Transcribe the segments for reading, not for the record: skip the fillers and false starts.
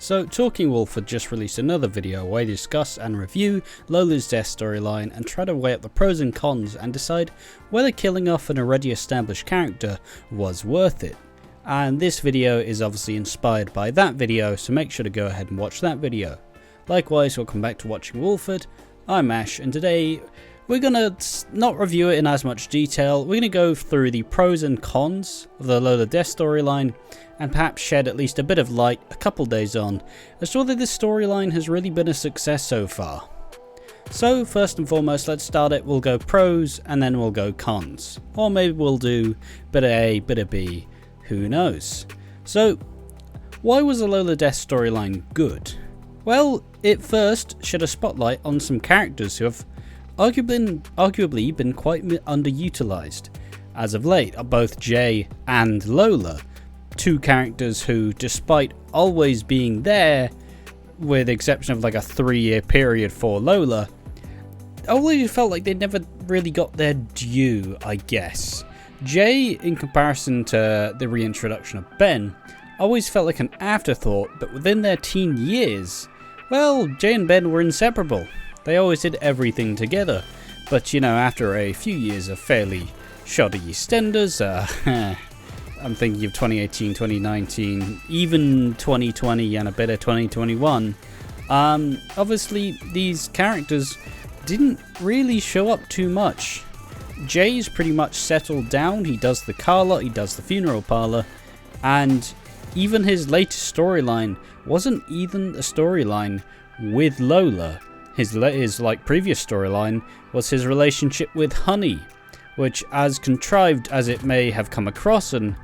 So Talking Walford just released another video where they discuss and review Lola's death storyline and try to weigh up the pros and cons and decide whether killing off an already established character was worth it. And this video is obviously inspired by that video, so make sure to go ahead and watch that video. Likewise, welcome back to Watching Walford. I'm Ash, and today we're gonna not review it in as much detail. We're gonna go through the pros and cons of the Lola death storyline and perhaps shed at least a bit of light a couple days on as to whether this storyline has really been a success so far. So first and foremost, let's start it. We'll go pros and then we'll go cons, or maybe we'll do bit of A, bit of B, who knows. So why was the Lola death storyline good? Well, it first shed a spotlight on some characters who have arguably been quite underutilized as of late, both Jay and Lola, two characters who, despite always being there, with the exception of like a 3-year period for Lola, I always felt like they never really got their due, I guess. Jay, in comparison to the reintroduction of Ben, always felt like an afterthought, but within their teen years, well, Jay and Ben were inseparable. They always did everything together, but you know, after a few years of fairly shoddy Eastenders, I'm thinking of 2018, 2019, even 2020 and a bit of 2021, obviously these characters didn't really show up too much. Jay's pretty much settled down. He does the car lot, he does the funeral parlor, and even his latest storyline wasn't even a storyline with Lola. His like previous storyline was his relationship with Honey, which, as contrived as it may have come across, and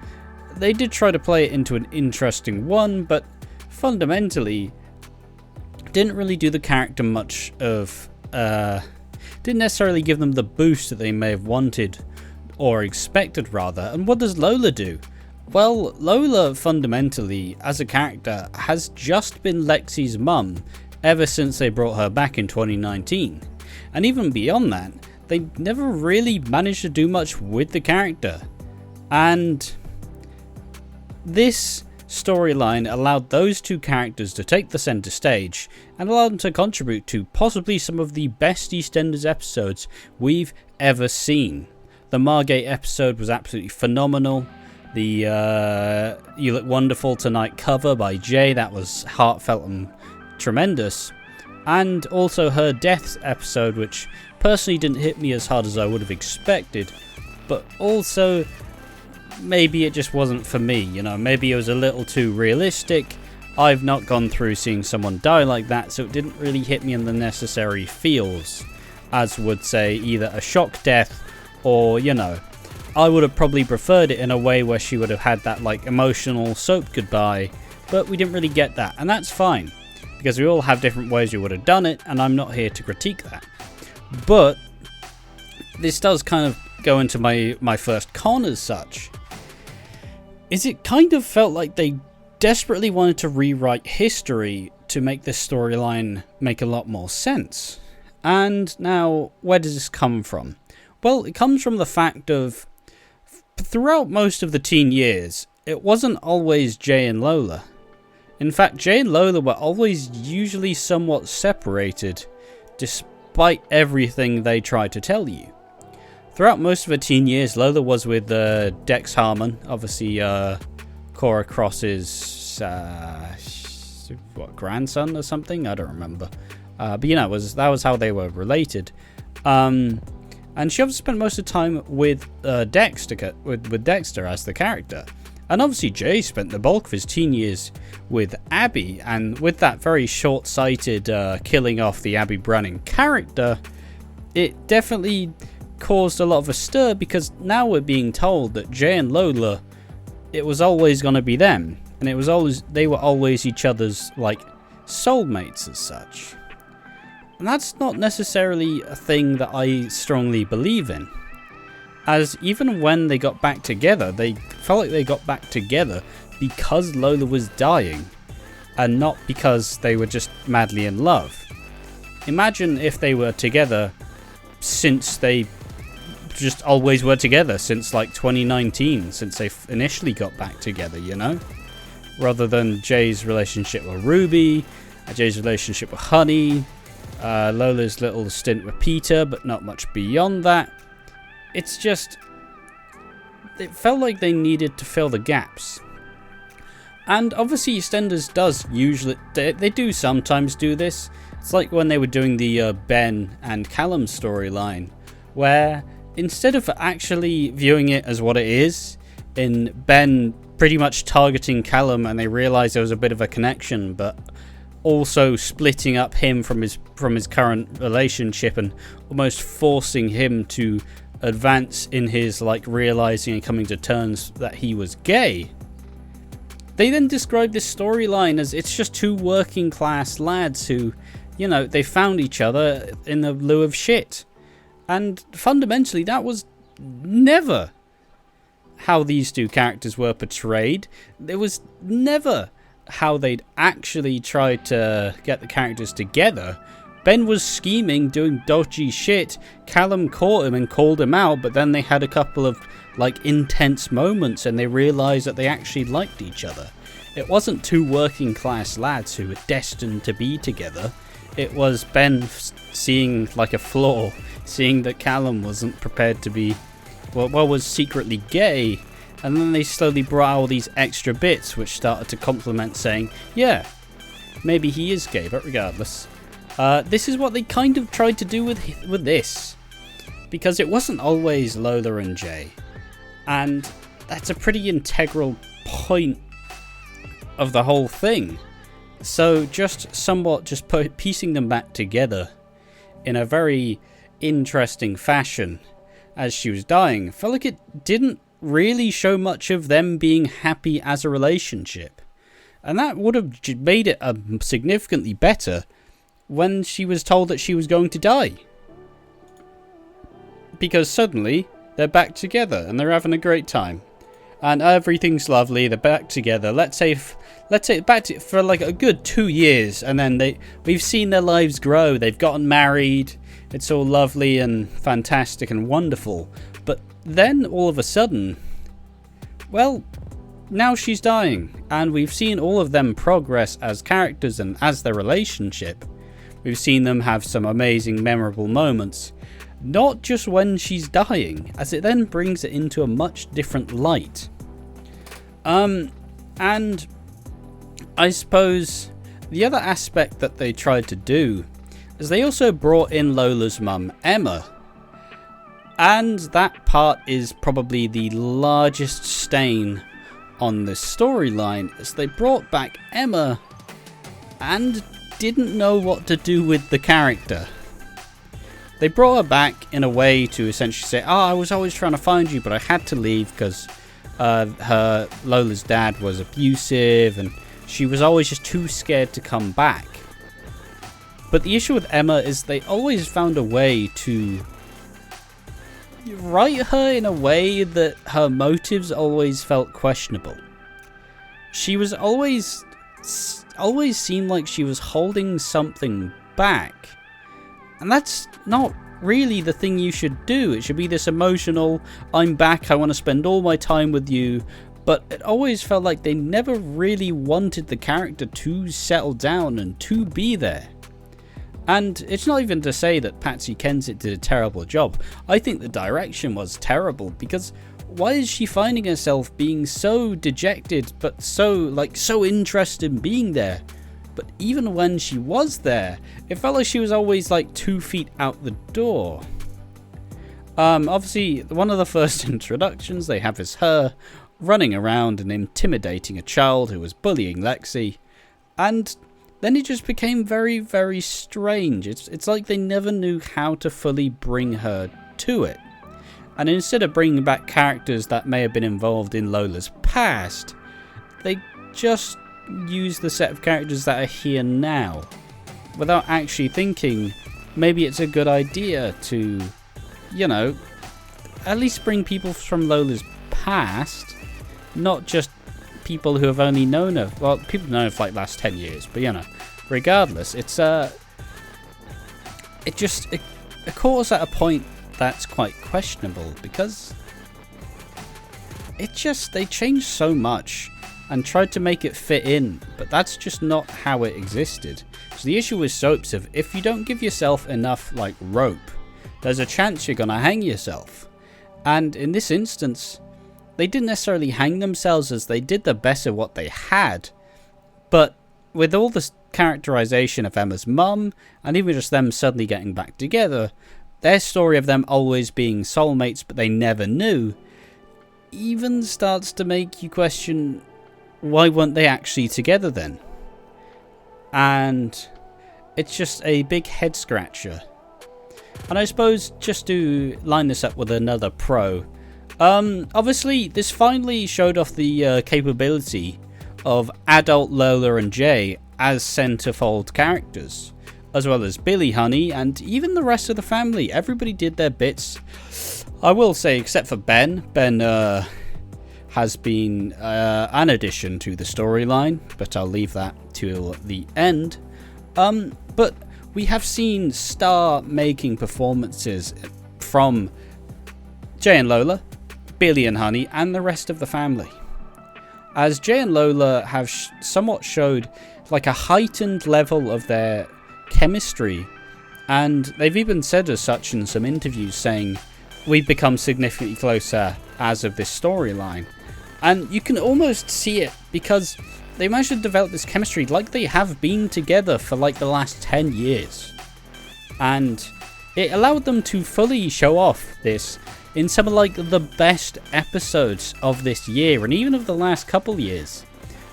they did try to play it into an interesting one, but fundamentally didn't really do the character much of, didn't necessarily give them the boost that they may have wanted or expected rather. And what does Lola do? Well, Lola fundamentally as a character has just been Lexi's mum ever since they brought her back in 2019, and even beyond that they never really managed to do much with the character. And this storyline allowed those two characters to take the center stage and allowed them to contribute to possibly some of the best Eastenders episodes we've ever seen. The Margate episode was absolutely phenomenal. The You Look Wonderful Tonight cover by Jay, that was heartfelt and tremendous. And also her death episode, which personally didn't hit me as hard as I would have expected, but also maybe it just wasn't for me, you know, maybe it was a little too realistic. I've not gone through seeing someone die like that, so it didn't really hit me in the necessary feels, as would say either a shock death or, you know, I would have probably preferred it in a way where she would have had that like emotional soap goodbye, but we didn't really get that, and that's fine, because we all have different ways we would have done it, and I'm not here to critique that. But this does kind of go into my first con as such. Is it kind of felt like they desperately wanted to rewrite history to make this storyline make a lot more sense. And now, where does this come from? Well, it comes from the fact of, throughout most of the teen years, it wasn't always Jay and Lola. In fact, Jay and Lola were always usually somewhat separated, despite everything they tried to tell you. Throughout most of her teen years, Lola was with Dex Harmon, obviously Cora Cross's grandson or something, I don't remember. But you know, that was how they were related. And she obviously spent most of the time with Dexter as the character. And obviously Jay spent the bulk of his teen years with Abby, and with that very short-sighted killing off the Abby Branning character, it definitely caused a lot of a stir, because now we're being told that Jay and Lola, it was always going to be them, and they were always each other's like soulmates as such. And that's not necessarily a thing that I strongly believe in, as even when they got back together, they felt like they got back together because Lola was dying, and not because they were just madly in love. Imagine if they were together since they just always were together, since like 2019, since they initially got back together, you know? rather than Jay's relationship with Ruby, Jay's relationship with Honey, Lola's little stint with Peter, but not much beyond that. It's just, it felt like they needed to fill the gaps. And obviously EastEnders does usually, they do sometimes do this. It's like when they were doing the Ben and Callum storyline, where instead of actually viewing it as what it is, in Ben pretty much targeting Callum and they realised there was a bit of a connection, but also splitting up him from his current relationship and almost forcing him to advance in his like realising and coming to terms that he was gay. They then describe this storyline as it's just two working class lads who, you know, they found each other in the lieu of shit. And fundamentally, that was never how these two characters were portrayed. It was never how they'd actually tried to get the characters together. Ben was scheming, doing dodgy shit. Callum caught him and called him out, but then they had a couple of like intense moments and they realised that they actually liked each other. It wasn't two working class lads who were destined to be together. It was Ben seeing like a flaw, seeing that Callum wasn't prepared to be, well, was secretly gay, and then they slowly brought out all these extra bits which started to complement saying, yeah, maybe he is gay, but regardless. This is what they kind of tried to do with this, because it wasn't always Lola and Jay, and that's a pretty integral point of the whole thing. So just somewhat just piecing them back together in a very interesting fashion as she was dying felt like it didn't really show much of them being happy as a relationship, and that would have made it significantly better when she was told that she was going to die, because suddenly they're back together and they're having a great time and everything's lovely. They're back together. Let's say back to, for like a good 2 years, and then we've seen their lives grow. They've gotten married. It's all lovely and fantastic and wonderful. But then all of a sudden, well, now she's dying, and we've seen all of them progress as characters and as their relationship. We've seen them have some amazing, memorable moments, not just when she's dying, as it then brings it into a much different light. And I suppose the other aspect that they tried to do is they also brought in Lola's mum, Emma. And that part is probably the largest stain on this storyline, as they brought back Emma and didn't know what to do with the character. They brought her back in a way to essentially say, oh, I was always trying to find you, but I had to leave because Lola's dad was abusive and she was always just too scared to come back. But the issue with Emma is they always found a way to write her in a way that her motives always felt questionable. She was always seemed like she was holding something back. And that's not really the thing you should do. It should be this emotional, I'm back, I want to spend all my time with you. But it always felt like they never really wanted the character to settle down and to be there. And it's not even to say that Patsy Kensit did a terrible job. I think the direction was terrible, because why is she finding herself being so dejected but so interested in being there? But even when she was there, it felt like she was always like 2 feet out the door. Obviously, one of the first introductions they have is her running around and intimidating a child who was bullying Lexi. And then it just became very, very strange. It's like they never knew how to fully bring her to it. And instead of bringing back characters that may have been involved in Lola's past, they just use the set of characters that are here now, without actually thinking maybe it's a good idea to, you know, at least bring people from Lola's past, not just people who have only known her. Well, people know her for like last 10 years, but you know, regardless, it caught us at a point that's quite questionable, because they changed so much and tried to make it fit in, but that's just not how it existed. So the issue with soaps is if you don't give yourself enough like rope, there's a chance you're gonna hang yourself. And in this instance, they didn't necessarily hang themselves as they did the best of what they had, but with all this characterization of Emma's mum, and even just them suddenly getting back together, their story of them always being soulmates but they never knew, even starts to make you question, why weren't they actually together then? And it's just a big head scratcher. And I suppose just to line this up with another pro, obviously this finally showed off the capability of adult Lola and Jay as centerfold characters, as well as Billy Honey and even the rest of the family. Everybody did their bits, I will say, except for Ben. Ben has been an addition to the storyline, but I'll leave that till the end. But we have seen star-making performances from Jay and Lola, Billy and Honey, and the rest of the family. As Jay and Lola have somewhat showed like a heightened level of their chemistry, and they've even said as such in some interviews, saying we've become significantly closer as of this storyline. And you can almost see it because they managed to develop this chemistry like they have been together for like the last 10 years. And it allowed them to fully show off this in some of like the best episodes of this year and even of the last couple years.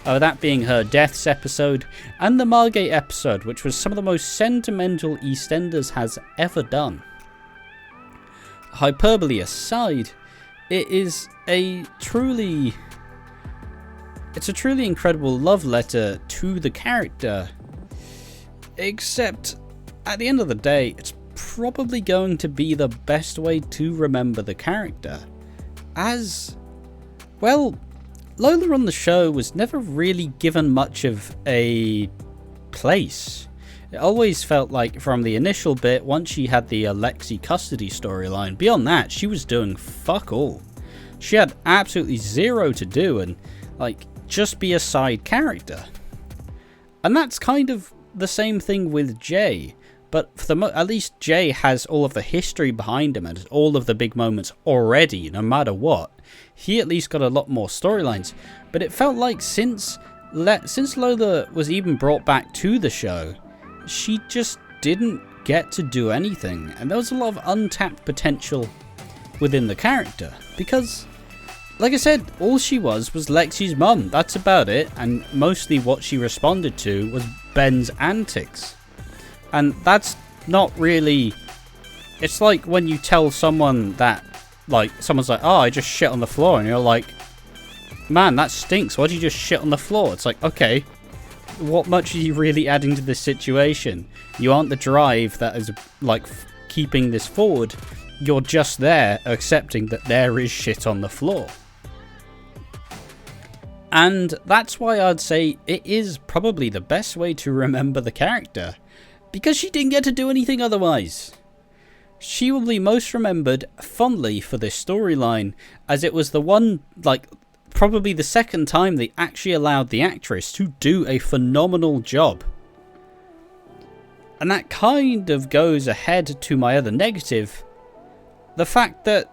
That being her Deaths episode and the Margate episode, which was some of the most sentimental EastEnders has ever done. Hyperbole aside, it's a truly incredible love letter to the character, except at the end of the day, it's probably going to be the best way to remember the character, as, well, Lola on the show was never really given much of a place. It always felt like from the initial bit, once she had the Alexi custody storyline, beyond that, she was doing fuck all. She had absolutely zero to do and, like, just be a side character. And that's kind of the same thing with Jay, but for at least Jay has all of the history behind him and all of the big moments already, no matter what. He at least got a lot more storylines, but it felt like since Lola was even brought back to the show, she just didn't get to do anything, and there was a lot of untapped potential within the character, because, like I said, all she was Lexi's mum, that's about it, and mostly what she responded to was Ben's antics. And that's not really, it's like when you tell someone that, like, someone's like, oh, I just shit on the floor, and you're like, man, that stinks, why'd you just shit on the floor? It's like, okay, what much are you really adding to this situation? You aren't the drive that is, like, keeping this forward, you're just there accepting that there is shit on the floor. And that's why I'd say it is probably the best way to remember the character, because she didn't get to do anything otherwise. She will be most remembered fondly for this storyline, as it was the one, like, probably the second time they actually allowed the actress to do a phenomenal job. And that kind of goes ahead to my other negative, the fact that,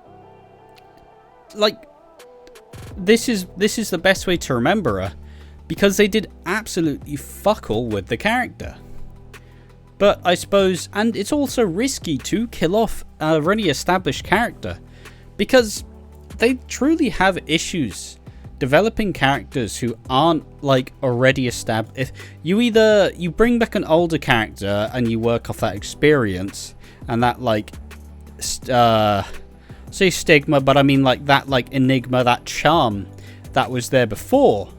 like, this is the best way to remember her, because they did absolutely fuck all with the character. But I suppose, and it's also risky to kill off a already established character, because they truly have issues developing characters who aren't, like, already established. If you bring back an older character and you work off that experience and that, like, say stigma, but I mean, like, that, like, enigma, that charm that was there before,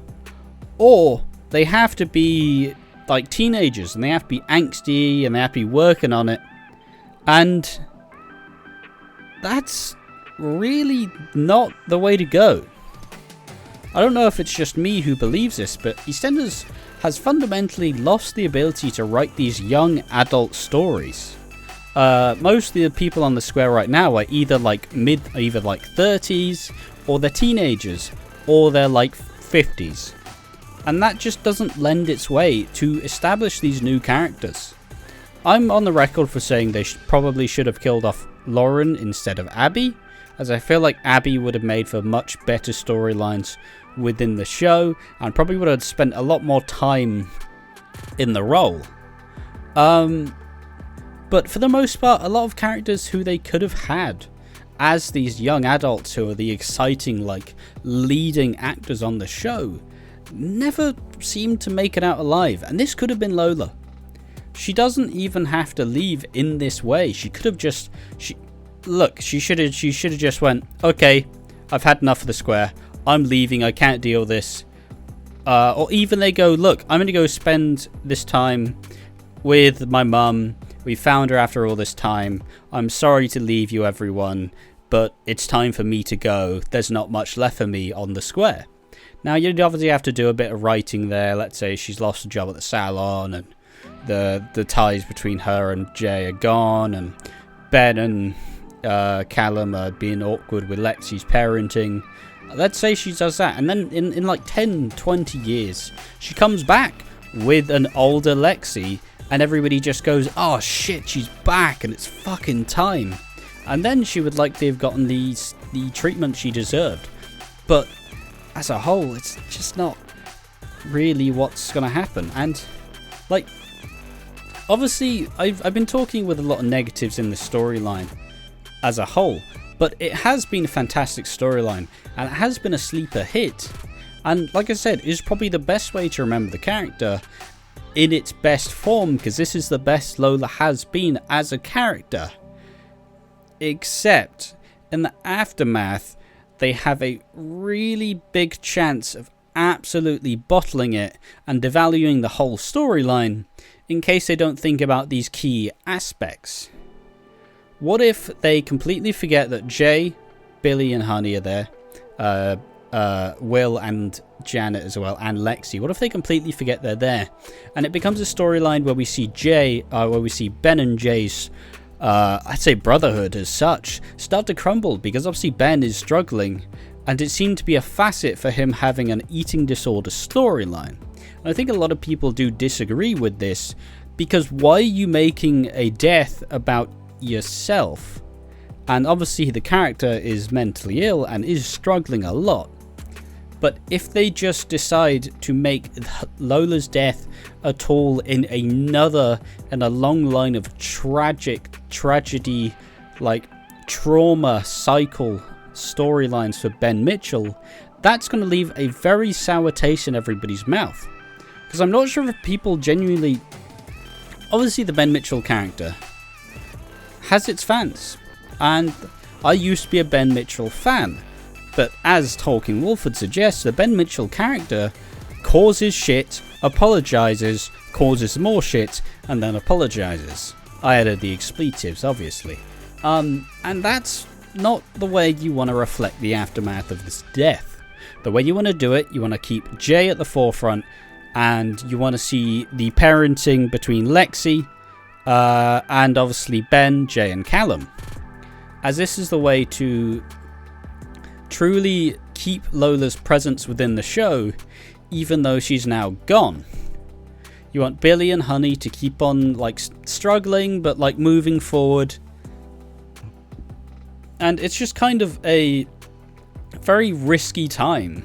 or they have to be, like, teenagers and they have to be angsty and they have to be working on it, and that's really not the way to go. I don't know if it's just me who believes this, but EastEnders has fundamentally lost the ability to write these young adult stories. Most of the people on the square right now are either like 30s, or they're teenagers, or they're like 50s. And that just doesn't lend its way to establish these new characters. I'm on the record for saying they probably should have killed off Lauren instead of Abby, as I feel like Abby would have made for much better storylines within the show and probably would have spent a lot more time in the role. But for the most part, a lot of characters who they could have had as these young adults who are the exciting, like, leading actors on the show never seemed to make it out alive. And this could have been Lola. She doesn't even have to leave in this way. She could have just... She should have just went, okay, I've had enough of the square. I'm leaving. I can't deal with this. Or even they go, look, I'm going to go spend this time with my mum. We found her after all this time. I'm sorry to leave you, everyone, but it's time for me to go. There's not much left for me on the square. Now, you'd obviously have to do a bit of writing there. Let's say she's lost a job at the salon, and the ties between her and Jay are gone, and Ben and Callum are being awkward with Lexi's parenting. Let's say she does that, and then in like 10-20 years, she comes back with an older Lexi, and everybody just goes, oh shit, she's back, and it's fucking time. And then she would likely have gotten the treatment she deserved. But as a whole, it's just not really what's going to happen. And, like, obviously, I've been talking with a lot of negatives in the storyline as a whole, but it has been a fantastic storyline, and it has been a sleeper hit. And like I said, it's probably the best way to remember the character in its best form, because this is the best Lola has been as a character. Except, in the aftermath, they have a really big chance of absolutely bottling it and devaluing the whole storyline in case they don't think about these key aspects. What if they completely forget that Jay, Billy and Honey are there, Will and Janet as well, and Lexi? What if they completely forget they're there, and it becomes a storyline where we see Ben and Jay's, I'd say brotherhood as such, start to crumble, because obviously Ben is struggling, and it seemed to be a facet for him having an eating disorder storyline. And I think a lot of people do disagree with this, because why are you making a death about yourself? And obviously the character is mentally ill and is struggling a lot. But if they just decide to make Lola's death a toll in a long line of tragedy, like trauma cycle storylines for Ben Mitchell, that's going to leave a very sour taste in everybody's mouth. Because I'm not sure if people genuinely... Obviously the Ben Mitchell character has its fans, and I used to be a Ben Mitchell fan. But as Talking Walford suggests, the Ben Mitchell character causes shit, apologises, causes more shit, and then apologises. I added the expletives, obviously. And that's not the way you want to reflect the aftermath of this death. The way you want to do it, you want to keep Jay at the forefront, and you want to see the parenting between Lexi, and obviously Ben, Jay, and Callum. As this is the way to truly keep Lola's presence within the show, even though she's now gone. You want Billy and Honey to keep on, like, struggling, but, like, moving forward. And it's just kind of a very risky time,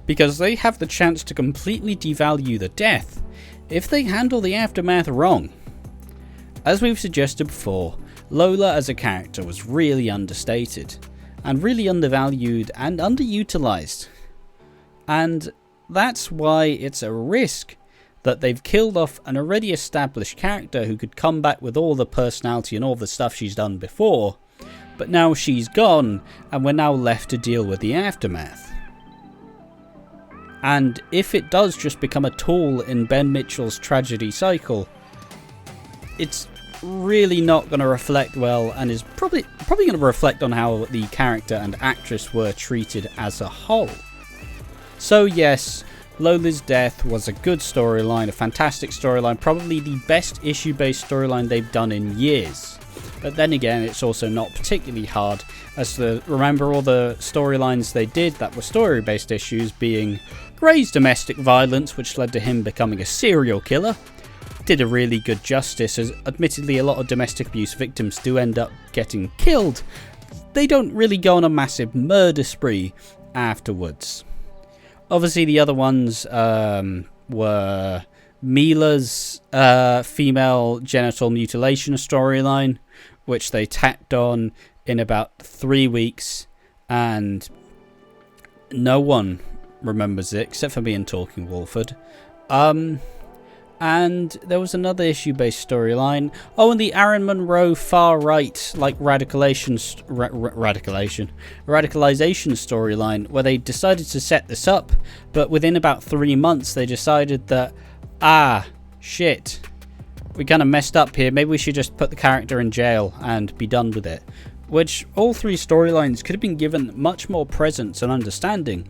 because they have the chance to completely devalue the death if they handle the aftermath wrong. As we've suggested before, Lola as a character was really understated, and really undervalued and underutilized. And that's why it's a risk that they've killed off an already established character who could come back with all the personality and all the stuff she's done before, but now she's gone, and we're now left to deal with the aftermath. And if it does just become a tool in Ben Mitchell's tragedy cycle, it's really not going to reflect well, and is probably going to reflect on how the character and actress were treated as a whole. So yes, Lola's Death was a good storyline, a fantastic storyline, probably the best issue-based storyline they've done in years. But then again, it's also not particularly hard, as remember all the storylines they did that were story-based issues being Gray's domestic violence, which led to him becoming a serial killer. Did a really good justice, as admittedly a lot of domestic abuse victims do end up getting killed. They don't really go on a massive murder spree afterwards. Obviously the other ones were Mila's female genital mutilation storyline, which they tacked on in about 3 weeks, and no one remembers it except for me and Talking Walford. And there was another issue-based storyline. Oh, and the Aaron Monroe far-right, like radicalization storyline, where they decided to set this up, but within about 3 months they decided that, shit, we kind of messed up here. Maybe we should just put the character in jail and be done with it. Which all 3 storylines could have been given much more presence and understanding,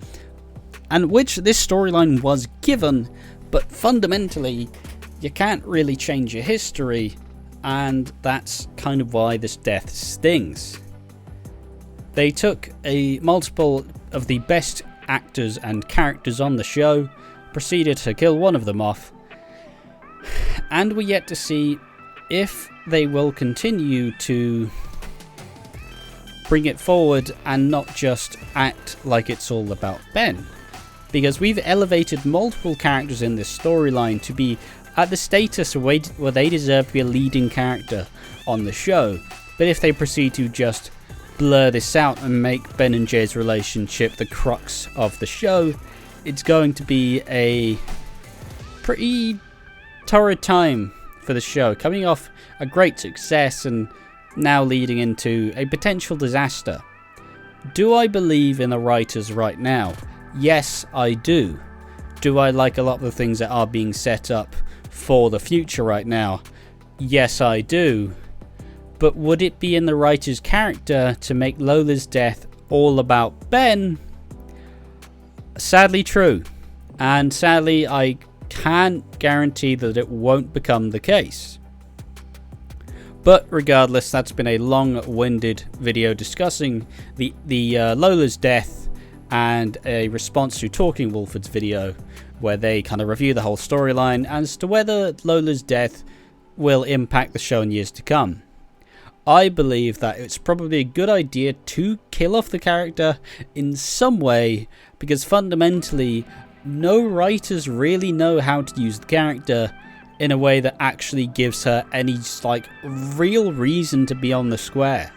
and which this storyline was given. But fundamentally, you can't really change your history, and that's kind of why this death stings. They took multiple of the best actors and characters on the show, proceeded to kill one of them off, and we're yet to see if they will continue to bring it forward and not just act like it's all about Ben. Because we've elevated multiple characters in this storyline to be at the status where they deserve to be a leading character on the show. But if they proceed to just blur this out and make Ben and Jay's relationship the crux of the show, it's going to be a pretty torrid time for the show, coming off a great success and now leading into a potential disaster. Do I believe in the writers right now? Yes, I do. Do I like a lot of the things that are being set up for the future right now? Yes, I do. But would it be in the writer's character to make Lola's Death all about Ben? Sadly true. And sadly, I can't guarantee that it won't become the case. But regardless, that's been a long-winded video discussing the Lola's Death and a response to Talking Walford's video, where they kind of review the whole storyline as to whether Lola's death will impact the show in years to come. I believe that it's probably a good idea to kill off the character in some way, because fundamentally no writers really know how to use the character in a way that actually gives her any real reason to be on the square.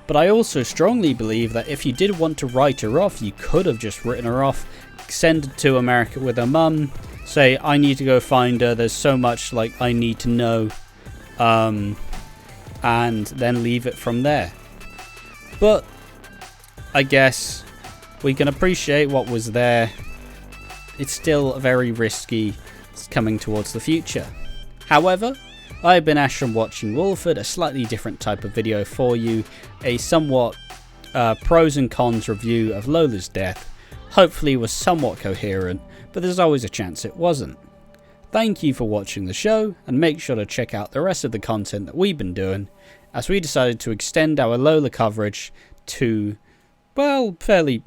But I also strongly believe that if you did want to write her off, you could have just written her off, send her to America with her mum, say, I need to go find her, there's so much I need to know, and then leave it from there. But I guess we can appreciate what was there. It's still very risky coming towards the future. However, I've been Ash from Watching Walford, a slightly different type of video for you, a somewhat pros and cons review of Lola's Death. Hopefully was somewhat coherent, but there's always a chance it wasn't. Thank you for watching the show, and make sure to check out the rest of the content that we've been doing, as we decided to extend our Lola coverage to, well, fairly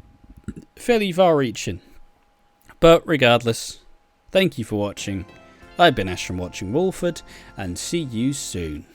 far-reaching. But regardless, thank you for watching. I've been Ash from Watching Walford, and see you soon.